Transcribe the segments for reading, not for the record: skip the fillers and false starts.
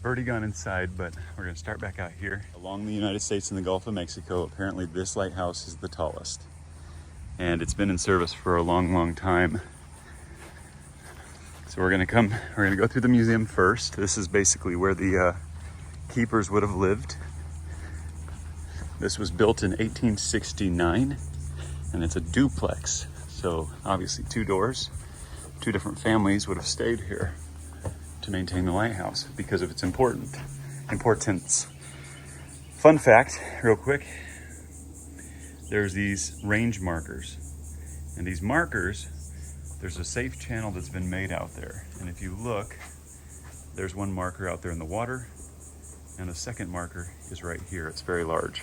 already gone inside, but we're gonna start back out here. Along the United States and the Gulf of Mexico, apparently this lighthouse is the tallest. And it's been in service for a long, long time. So we're gonna go through the museum first. This is basically where the keepers would have lived. This was built in 1869, and it's a duplex. So obviously 2 doors, 2 different families would have stayed here to maintain the lighthouse because of its importance. Fun fact, real quick, there's these range markers. And these markers, there's a safe channel that's been made out there. And if you look, there's one marker out there in the water, and the second marker is right here. It's very large.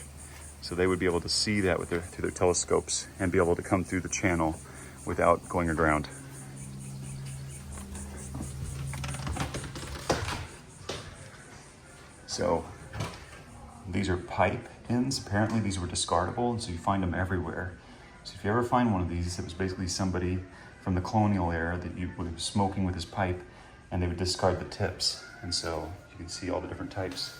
So they would be able to see that through their telescopes and be able to come through the channel without going aground. So these are pipe ends. Apparently these were discardable, and so you find them everywhere. So if you ever find one of these, it was basically somebody from the colonial era that was smoking with his pipe, and they would discard the tips. And so you can see all the different types.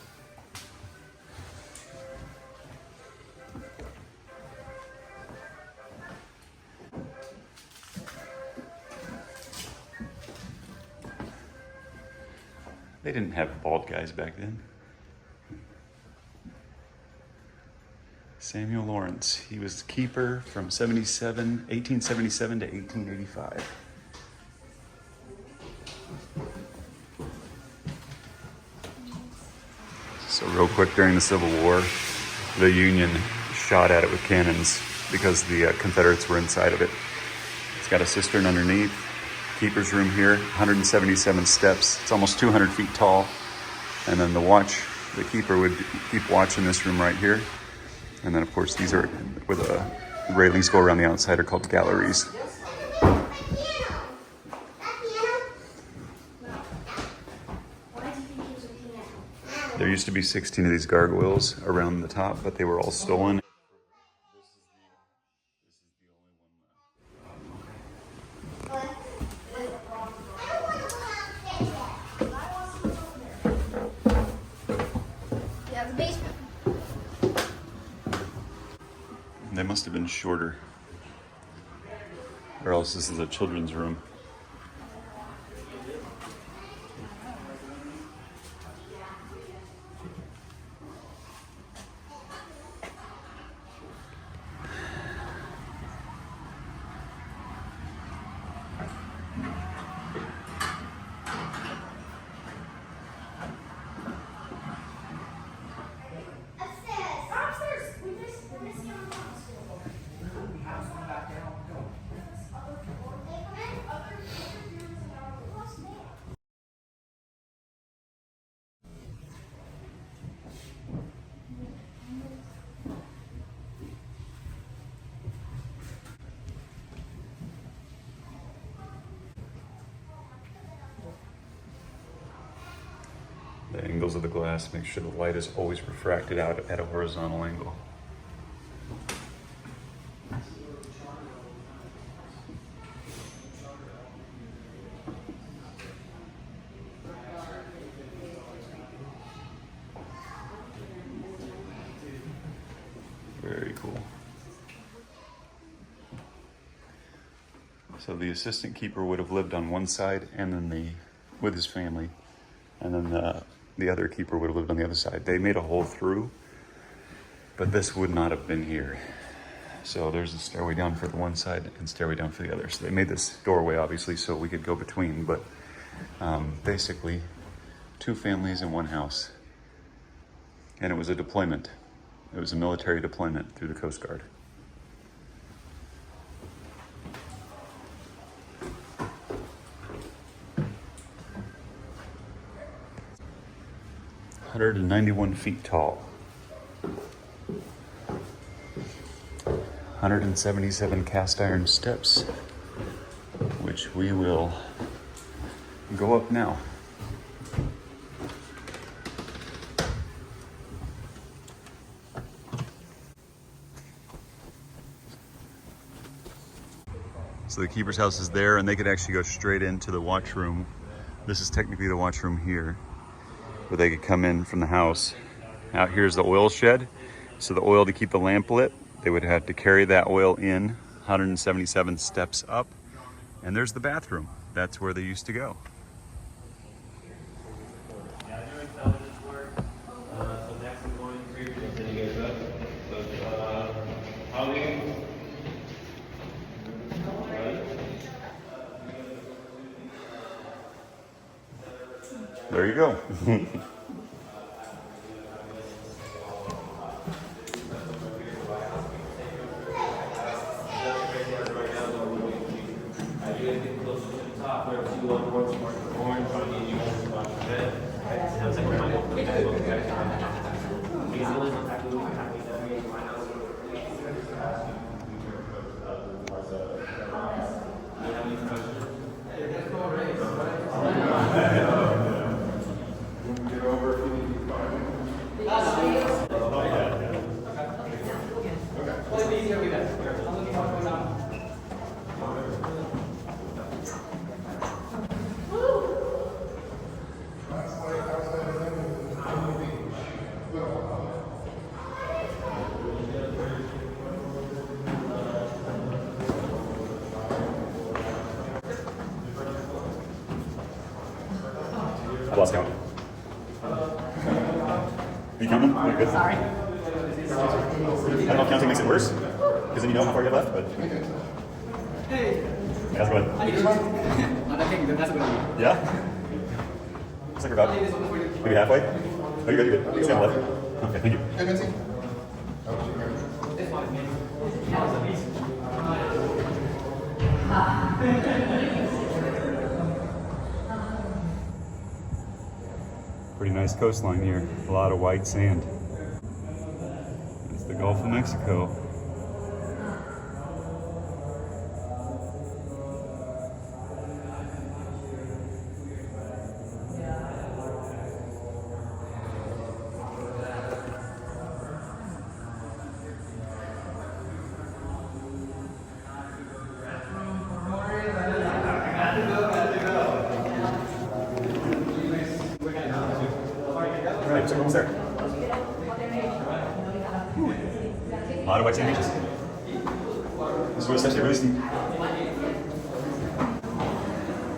They didn't have bald guys back then. Samuel Lawrence, he was keeper from 1877 to 1885. So real quick, during the Civil War, the Union shot at it with cannons because the Confederates were inside of it. It's got a cistern underneath. Keeper's room here, 177 steps. It's almost 200 feet tall. And then the keeper would keep watch in this room right here. And then of course these are with railings go around the outside are called galleries. There used to be 16 of these gargoyles around the top, but they were all stolen. They must have been shorter, or else this is a children's room. The angles of the glass make sure the light is always refracted out at a horizontal angle. Very cool. So the assistant keeper would have lived on one side, and then with his family, and then the other keeper would have lived on the other side. They made a hole through, but this would not have been here. So there's a stairway down for the one side and stairway down for the other. So they made this doorway, obviously, so we could go between, but basically 2 families in one house. And it was a deployment. It was a military deployment through the Coast Guard. "191 feet tall, 177 cast iron steps, which we will go up now." So the keeper's house is there, and they could actually go straight into the watch room. This is technically the watch room here. where they could come in from the house. Out here's the oil shed. So the oil to keep the lamp lit, they would have to carry that oil in 177 steps up. And there's the bathroom. That's where they used to go. There you go. I lost count. Are you counting them? Are you good? Sorry. I don't know if counting makes it worse, because then you know how far you have left, but... Hey! Yeah, let's go ahead. That's a good one. Yeah? Looks like we're about maybe halfway. Oh, you're good, you're good. Stay on the left. Okay, thank you. Hey, Vinci. Pretty nice coastline here. A lot of white sand. It's the Gulf of Mexico. Right, so almost there. A lot of white sand beaches. This is what it's actually really steep.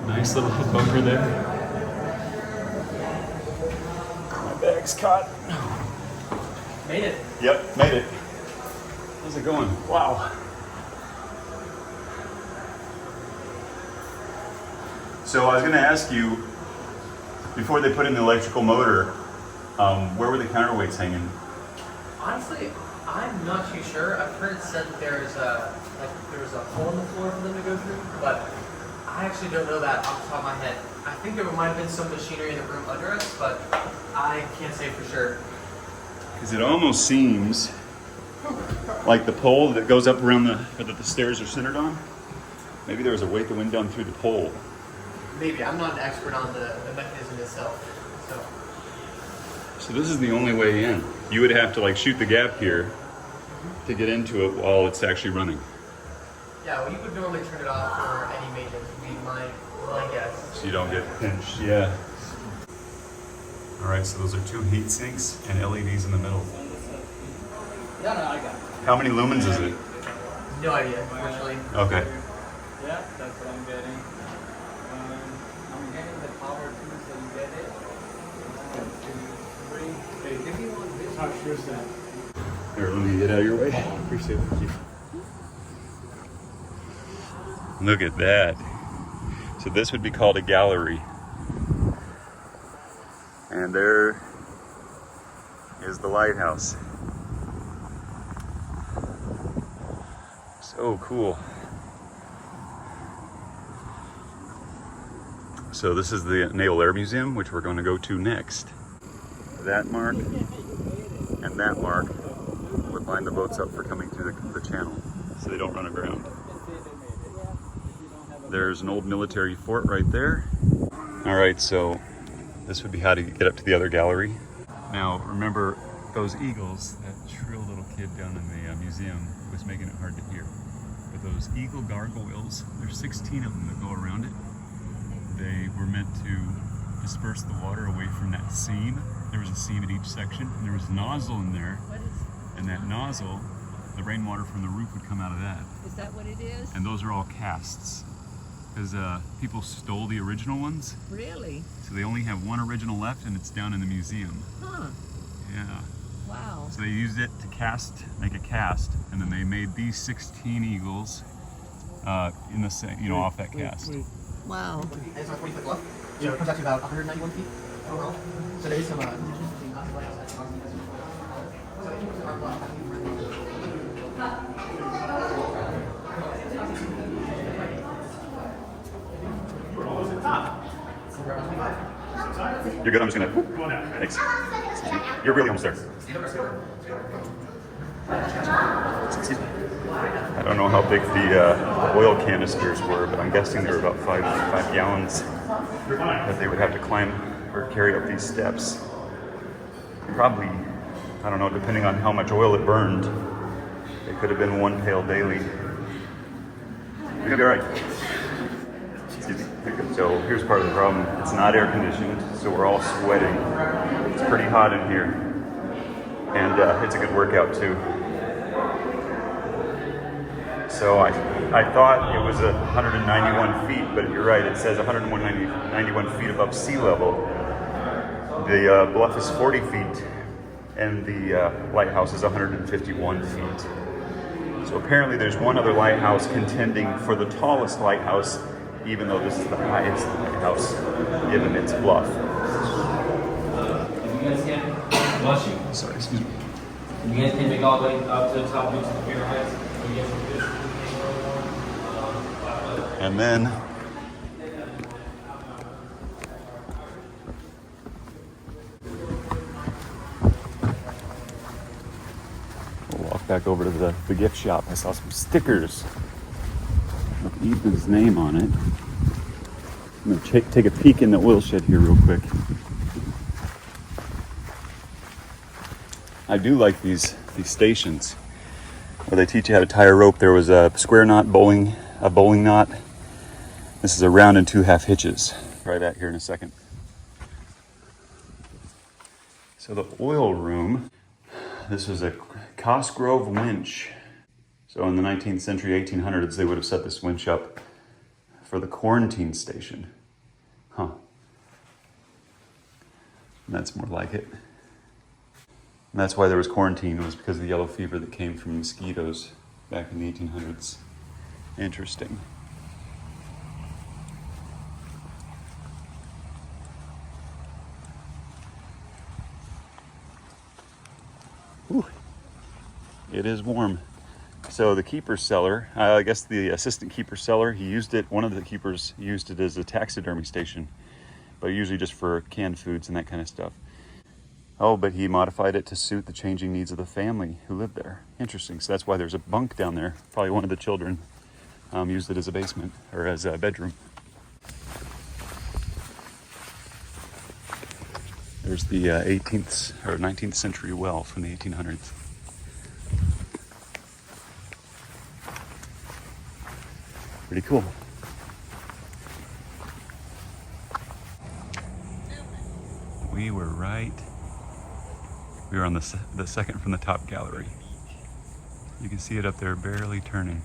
Nice little bunker there. My bag's caught. Made it. Yep, made it. How's it going? Wow. So I was going to ask you, before they put in the electrical motor, where were the counterweights hanging? Honestly, I'm not too sure. I've heard it said that there's a hole in the floor for them to go through, but I actually don't know that off the top of my head. I think there might have been some machinery in the room under us, but I can't say for sure. Because it almost seems like the pole that goes up around that the stairs are centered on. Maybe there was a weight that went down through the pole. Maybe. I'm not an expert on the mechanism itself. So this is the only way in. You would have to like shoot the gap here to get into it while it's actually running. Yeah, well, you would normally turn it off for any maintenance, would be my guess. So you don't get pinched, yeah. All right, so those are two heat sinks and LEDs in the middle. No, I got it. How many lumens is it? No idea, unfortunately. Okay. Yeah, that's what I'm getting. I'm getting the power too, so you get it. 1, 2, 3. Hey, give me one of this. How sure is that? Here, let me get out of your way. Appreciate it. Thank you. Look at that. So this would be called a gallery. And there is the lighthouse. So cool. So this is the Naval Air Museum, which we're going to go to next. That mark and that mark would line the boats up for coming through the channel so they don't run aground. There's an old military fort right there. All right, so this would be how to get up to the other gallery. Now, remember those eagles, that shrill little kid down in the museum was making it hard to hear. But those eagle gargoyles, there's 16 of them that go around it. They were meant to disperse the water away from that seam. There was a seam at each section, and there was a nozzle in there. And that nozzle, the rainwater from the roof would come out of that. Is that what it is? And those are all casts, because people stole the original ones. Really? So they only have one original left, and it's down in the museum. Huh. Yeah. Wow. So they used it to make a cast, and then they made these 16 eagles in the off that cast. Wow. And it's on a 40-foot bluff, so it comes out to about 191 feet overall. So there is some difference between us and the lighthouse. So in terms of our bluff, You're good. I'm just gonna. Thanks. You're really almost there. Excuse me. I don't know how big the oil canisters were, but I'm guessing they were about 5 gallons that they would have to climb or carry up these steps. Probably, I don't know, depending on how much oil it burned, it could have been 1 pail daily. You're gonna be all right. Excuse me. So here's part of the problem. It's not air conditioned, so we're all sweating. It's pretty hot in here. And it's a good workout too. So I thought it was 191 feet, but you're right, it says 191 feet above sea level. The bluff is 40 feet, and the lighthouse is 151 feet. So apparently there's one other lighthouse contending for the tallest lighthouse, even though this is the highest lighthouse, given its bluff. You guys can, bless you. Sorry, excuse me. You guys can make all the way up to the top of the pier heights. You guys can fish. And then we'll walk back over to the gift shop. I saw some stickers with Ethan's name on it. I'm gonna take a peek in the oil shed here real quick. I do like these stations where they teach you how to tie a rope. There was a square knot a bowling knot. This is a round and 2/2 hitches. Try that here in a second. So the oil room, this was a Cosgrove winch. So in the 19th century, 1800s, they would have set this winch up for the quarantine station. Huh. And that's more like it. And that's why there was quarantine, was because of the yellow fever that came from mosquitoes back in the 1800s. Interesting. Whew. It is warm. So the keeper's cellar, I guess the assistant keeper's cellar, he used it, one of the keepers used it as a taxidermy station, but usually just for canned foods and that kind of stuff. Oh, but he modified it to suit the changing needs of the family who lived there. Interesting. So that's why there's a bunk down there. Probably one of the children used it as a basement or as a bedroom. There's the 18th or 19th century well from the 1800s. Pretty cool. We were right. We were on the second from the top gallery. You can see it up there barely turning.